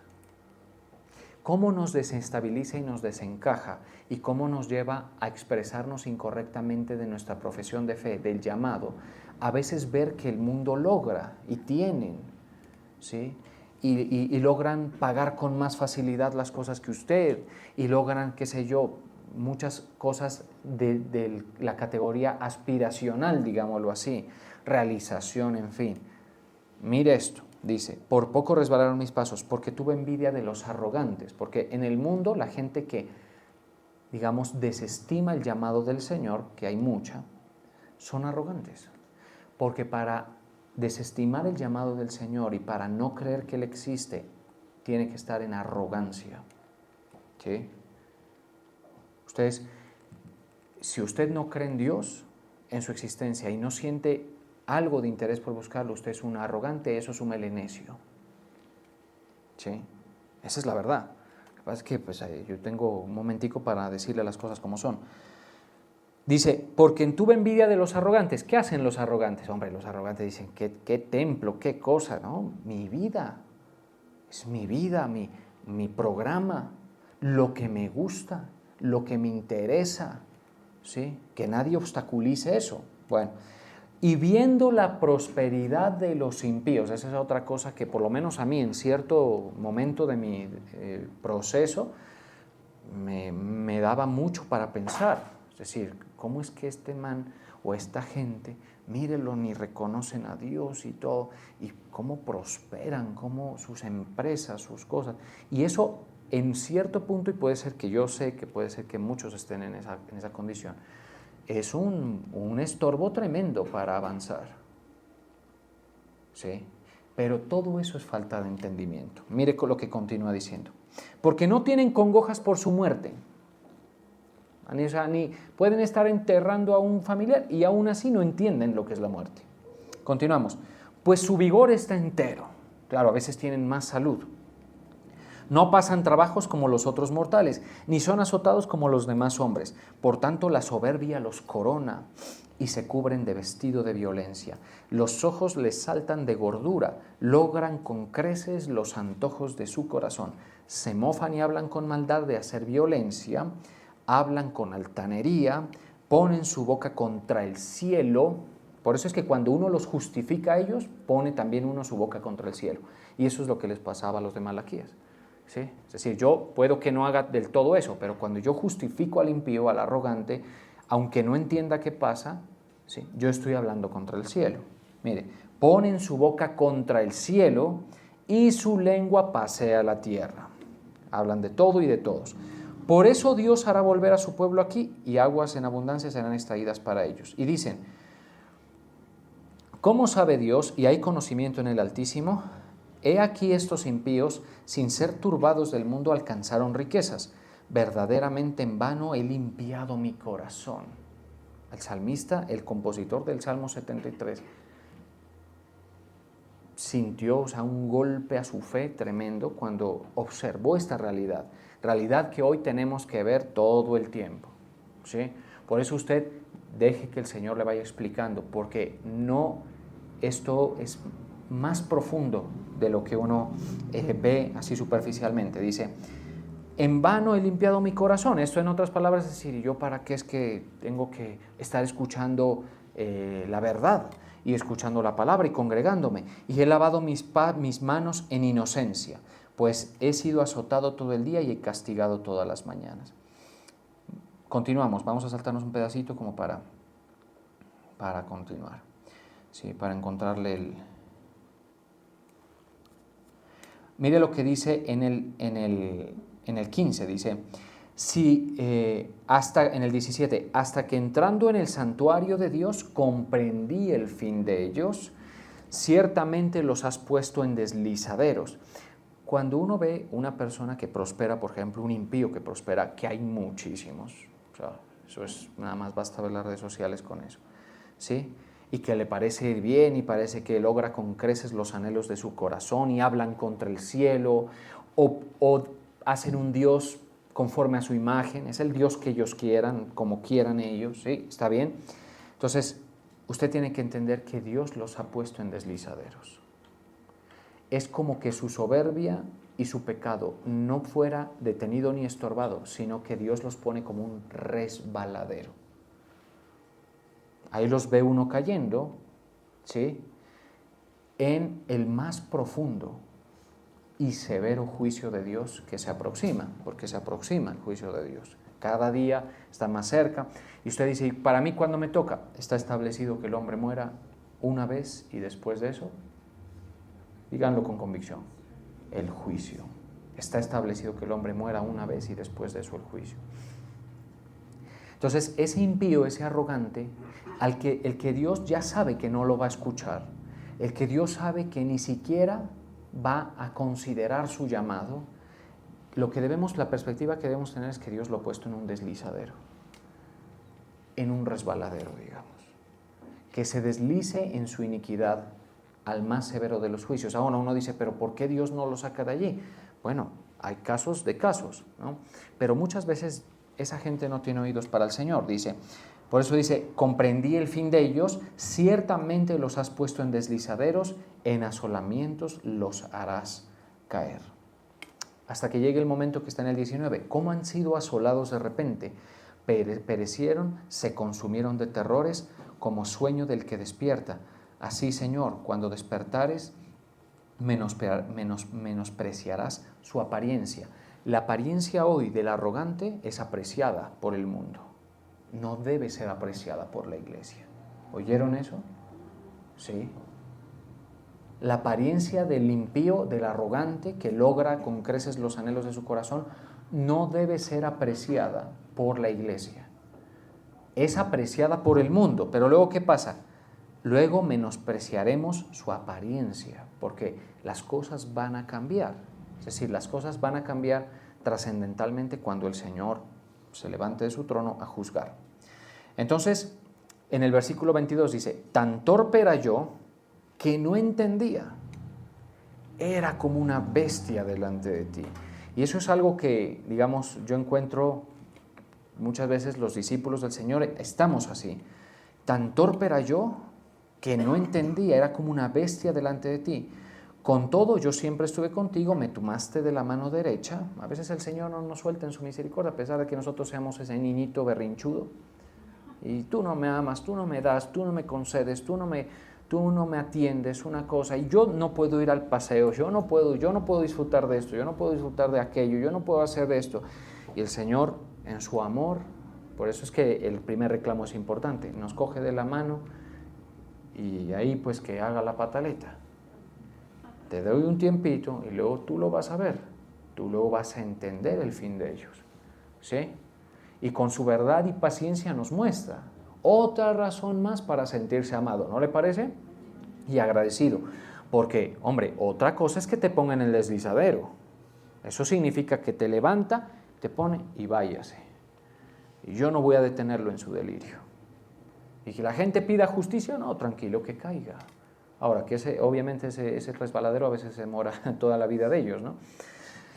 ¿Cómo nos desestabiliza y nos desencaja? ¿Y cómo nos lleva a expresarnos incorrectamente de nuestra profesión de fe, del llamado? A veces ver que el mundo logra y tienen, ¿sí? Y logran pagar con más facilidad las cosas que usted, y logran, qué sé yo, muchas cosas de la categoría aspiracional, digámoslo así, realización, en fin. Mire esto, dice, por poco resbalaron mis pasos, porque tuve envidia de los arrogantes, porque en el mundo la gente que, digamos, desestima el llamado del Señor, que hay mucha, son arrogantes, porque para desestimar el llamado del Señor y para no creer que Él existe, tiene que estar en arrogancia. ¿Sí? Ustedes, si usted no cree en Dios, en su existencia, y no siente algo de interés por buscarlo, usted es un arrogante, eso es un melenecio. ¿Sí? Esa es la verdad. Lo que pasa es que pues, yo tengo un momentico para decirle las cosas como son. Dice, porque tuve envidia de los arrogantes. ¿Qué hacen los arrogantes? Hombre, los arrogantes dicen, ¿qué templo, qué cosa? No, mi vida, es mi vida, mi programa, lo que me gusta, lo que me interesa, ¿sí? Que nadie obstaculice eso. Bueno, y viendo la prosperidad de los impíos, esa es otra cosa que por lo menos a mí en cierto momento de mi proceso me daba mucho para pensar. Es decir, ¿cómo es que este man o esta gente, mírenlo, ni reconocen a Dios y todo, y cómo prosperan, cómo sus empresas, sus cosas? Y eso en cierto punto, y puede ser que yo sé que puede ser que muchos estén en esa condición, es un estorbo tremendo para avanzar, ¿sí? Pero todo eso es falta de entendimiento. Mire lo que continúa diciendo. Porque no tienen congojas por su muerte. Ni pueden estar enterrando a un familiar y aún así no entienden lo que es la muerte. Continuamos. Pues su vigor está entero. Claro, a veces tienen más salud. No pasan trabajos como los otros mortales, ni son azotados como los demás hombres. Por tanto, la soberbia los corona y se cubren de vestido de violencia. Los ojos les saltan de gordura, logran con creces los antojos de su corazón. Se mofan y hablan con maldad de hacer violencia, hablan con altanería, ponen su boca contra el cielo. Por eso es que cuando uno los justifica a ellos, pone también uno su boca contra el cielo. Y eso es lo que les pasaba a los de Malaquías. ¿Sí? Es decir, yo puedo que no haga del todo eso, pero cuando yo justifico al impío, al arrogante, aunque no entienda qué pasa, ¿sí? Yo estoy hablando contra el cielo. Mire, ponen su boca contra el cielo y su lengua pasea la tierra. Hablan de todo y de todos. Por eso Dios hará volver a su pueblo aquí y aguas en abundancia serán extraídas para ellos. Y dicen, ¿cómo sabe Dios y hay conocimiento en el Altísimo? He aquí estos impíos, sin ser turbados del mundo, alcanzaron riquezas. Verdaderamente en vano he limpiado mi corazón. El salmista, el compositor del Salmo 73, sintió un golpe a su fe tremendo cuando observó esta realidad que hoy tenemos que ver todo el tiempo, ¿sí? Por eso usted deje que el Señor le vaya explicando, porque esto es más profundo de lo que uno ve así superficialmente. Dice, en vano he limpiado mi corazón. Esto en otras palabras es decir, ¿yo para qué es que tengo que estar escuchando la verdad y escuchando la palabra y congregándome? Y he lavado mis manos en inocencia, pues he sido azotado todo el día y he castigado todas las mañanas. Continuamos, vamos a saltarnos un pedacito como para continuar, ¿sí? Para encontrarle el... Mire lo que dice en el 15, dice, en el 17, hasta que entrando en el santuario de Dios comprendí el fin de ellos, ciertamente los has puesto en deslizaderos. Cuando uno ve una persona que prospera, por ejemplo, un impío que prospera, que hay muchísimos, o sea, eso es, nada más basta ver las redes sociales con eso, ¿sí? Y que le parece ir bien y parece que logra con creces los anhelos de su corazón y hablan contra el cielo o hacen un Dios conforme a su imagen, es el Dios que ellos quieran, como quieran ellos, ¿sí? ¿Está bien? Entonces, usted tiene que entender que Dios los ha puesto en deslizaderos. Es como que su soberbia y su pecado no fuera detenido ni estorbado, sino que Dios los pone como un resbaladero. Ahí los ve uno cayendo, ¿sí? En el más profundo y severo juicio de Dios que se aproxima, porque se aproxima el juicio de Dios. Cada día está más cerca. Y usted dice, ¿y para mí cuándo me toca? Está establecido que el hombre muera una vez y después de eso, díganlo con convicción, el juicio. Está establecido que el hombre muera una vez y después de eso el juicio. Entonces, ese impío, ese arrogante, el que Dios ya sabe que no lo va a escuchar, el que Dios sabe que ni siquiera va a considerar su llamado, la perspectiva que debemos tener es que Dios lo ha puesto en un deslizadero, en un resbaladero, digamos, que se deslice en su iniquidad al más severo de los juicios. Ahora uno dice, ¿pero por qué Dios no lo saca de allí? Bueno, hay casos de casos, ¿no? Pero muchas veces esa gente no tiene oídos para el Señor, dice. Por eso dice, comprendí el fin de ellos, ciertamente los has puesto en deslizaderos, en asolamientos los harás caer. hasta que llegue el momento que está en el 19. ¿Cómo han sido asolados de repente? Perecieron, se consumieron de terrores, como sueño del que despierta. Así, Señor, cuando despertares, menospreciarás su apariencia. La apariencia hoy del arrogante es apreciada por el mundo. No debe ser apreciada por la iglesia. ¿Oyeron eso? Sí. La apariencia del impío, del arrogante, que logra con creces los anhelos de su corazón, no debe ser apreciada por la iglesia. Es apreciada por el mundo, pero luego ¿qué pasa? Luego menospreciaremos su apariencia, porque las cosas van a cambiar. Es decir, las cosas van a cambiar trascendentalmente cuando el Señor se levante de su trono a juzgar. Entonces, en el versículo 22 dice, tan torpe era yo que no entendía. Era como una bestia delante de ti. Y eso es algo que, digamos, yo encuentro muchas veces los discípulos del Señor, estamos así. Tan torpe era yo que no entendía, era como una bestia delante de ti. Con todo, yo siempre estuve contigo, me tomaste de la mano derecha. A veces el Señor no nos suelta en su misericordia, a pesar de que nosotros seamos ese niñito berrinchudo. Y tú no me amas, tú no me das, tú no me concedes, tú no me atiendes, una cosa. Y yo no puedo ir al paseo, yo no puedo disfrutar de esto, yo no puedo disfrutar de aquello, yo no puedo hacer de esto. Y el Señor, en su amor, por eso es que el primer reclamo es importante, nos coge de la mano y ahí pues que haga la pataleta. Te doy un tiempito y luego tú lo vas a ver, tú luego vas a entender el fin de ellos, ¿sí? Y con su verdad y paciencia nos muestra otra razón más para sentirse amado, ¿no le parece? Y agradecido, porque, hombre, otra cosa es que te ponga en el deslizadero. Eso significa que te levanta, te pone y váyase. Y yo no voy a detenerlo en su delirio. Y que la gente pida justicia, no, tranquilo, que caiga. Ahora, que obviamente ese resbaladero a veces se demora toda la vida de ellos, ¿no?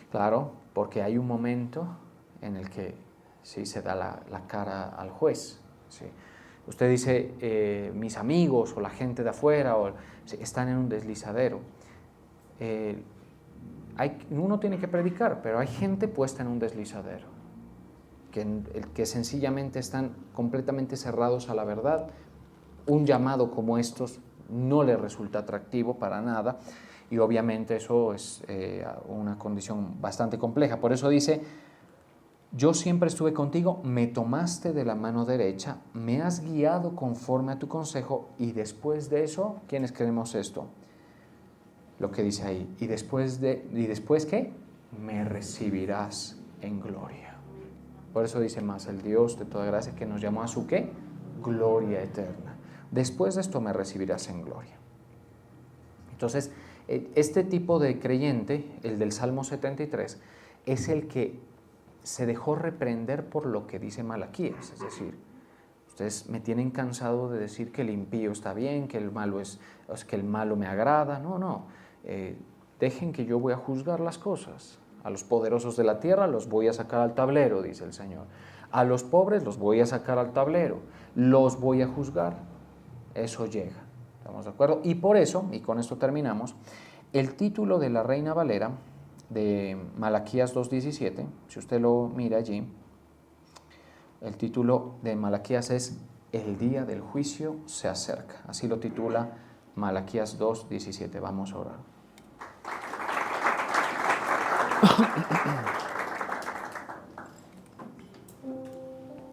Claro, porque hay un momento en el que sí se da la cara al juez. ¿Sí? Usted dice, mis amigos o la gente de afuera están en un deslizadero. Uno tiene que predicar, pero hay gente puesta en un deslizadero, que sencillamente están completamente cerrados a la verdad. Un llamado como estos no les resulta atractivo para nada, y obviamente eso es una condición bastante compleja. Por eso dice, yo siempre estuve contigo, me tomaste de la mano derecha, me has guiado conforme a tu consejo, y después de eso, ¿quiénes creemos esto? Lo que dice ahí, ¿y después qué? Me recibirás en gloria. Por eso dice más, el Dios de toda gracia que nos llamó a su ¿qué? Gloria eterna. Después de esto me recibirás en gloria. Entonces, este tipo de creyente, el del Salmo 73, es el que se dejó reprender por lo que dice Malaquías. Es decir, ustedes me tienen cansado de decir que el impío está bien, que el malo me agrada. No, dejen que yo voy a juzgar las cosas. A los poderosos de la tierra los voy a sacar al tablero, dice el Señor. A los pobres los voy a sacar al tablero, los voy a juzgar. Eso llega, ¿estamos de acuerdo? Y por eso, y con esto terminamos, el título de la Reina Valera de Malaquías 2:17, si usted lo mira allí, el título de Malaquías es El día del juicio se acerca. Así lo titula Malaquías 2:17. Vamos a orar.